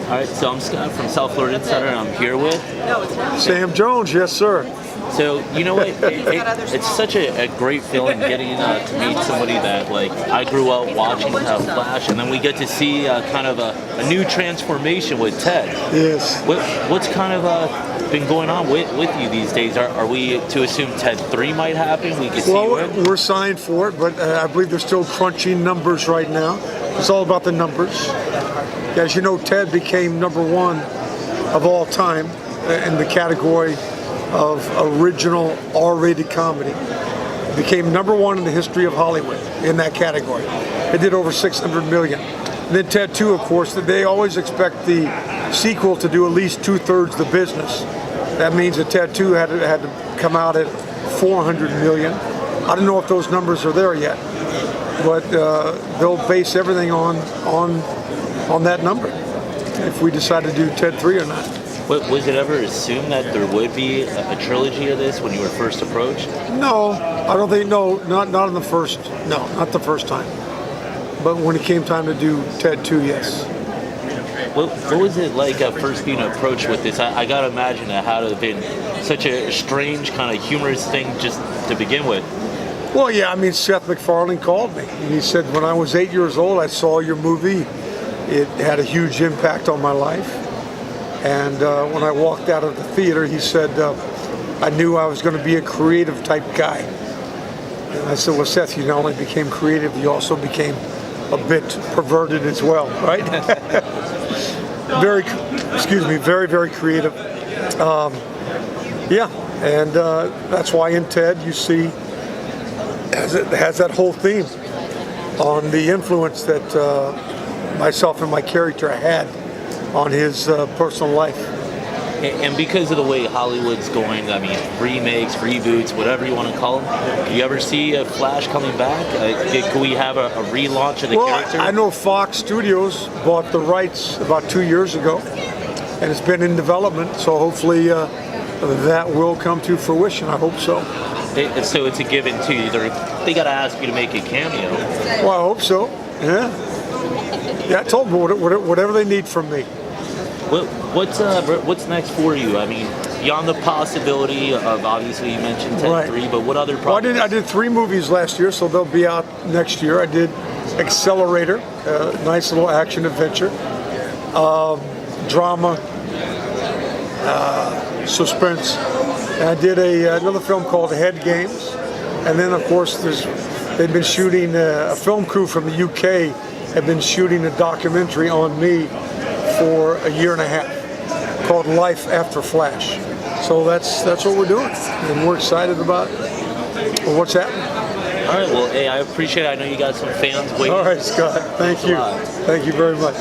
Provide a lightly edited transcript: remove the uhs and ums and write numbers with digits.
All right, so I'm Scott from South Florida Insider, and I'm here with. Sam Jones, yes, sir. So you know what? It's such a great feeling getting to meet somebody that like I grew up watching Flash, and then we get to see kind of a new transformation with Ted. Yes. What's kind of been going on with you these days? Are we to assume Ted 3 might happen? We could see it. We're signed for it, but I believe they're still crunching numbers right now. It's all about the numbers. As you know, Ted became #1 of all time in the category of original R-rated comedy. Became #1 in the history of Hollywood in that category. It did over 600 million. And then Ted 2, of course, they always expect the sequel to do at least 2/3 the business. That means that Ted 2 had to come out at 400 million. I don't know if those numbers are there yet, but they'll base everything on that number if we decide to do Ted 3 or not. Was it ever assumed that there would be a trilogy of this when you were first approached? No, I don't think. No, not in the first. No, not the first time. But when it came time to do Ted 2, yes. What was it like first being approached with this? I gotta imagine it had to have been such a strange kind of humorous thing just to begin with. Well, yeah, I mean, Seth MacFarlane called me and he said, when I was 8 years old, I saw your movie. It had a huge impact on my life. And when I walked out of the theater, he said, I knew I was going to be a creative type guy. And I said, well, Seth, you not only became creative, you also became a bit perverted as well, right? Very, very creative. Yeah, and that's why in Ted you see it has that whole theme on the influence that myself and my character had on his personal life. And because of the way Hollywood's going, I mean, remakes, reboots, whatever you want to call them, do you ever see a Flash coming back? Could we have a relaunch of the character? I know Fox Studios bought the rights about 2 years ago, and it's been in development, so hopefully that will come to fruition. I hope so. So it's a given too. They got to ask you to make a cameo. Well, I hope so. Yeah. Yeah, I told them whatever they need from me. What's next for you? I mean, beyond the possibility of, obviously you mentioned Ted 3, but what other projects? Well, I did 3 movies last year, so they'll be out next year. I did Accelerator, a nice little action adventure, drama, suspense. And I did another film called Head Games. And then, of course, they've been shooting, a film crew from the UK have been shooting a documentary on me for a year and a half called Life After Flash. So that's what we're doing, and we're excited about what's happening. All right, well, hey, I appreciate it. I know you got some fans waiting. All right, Scott, thank you. Thank you very much.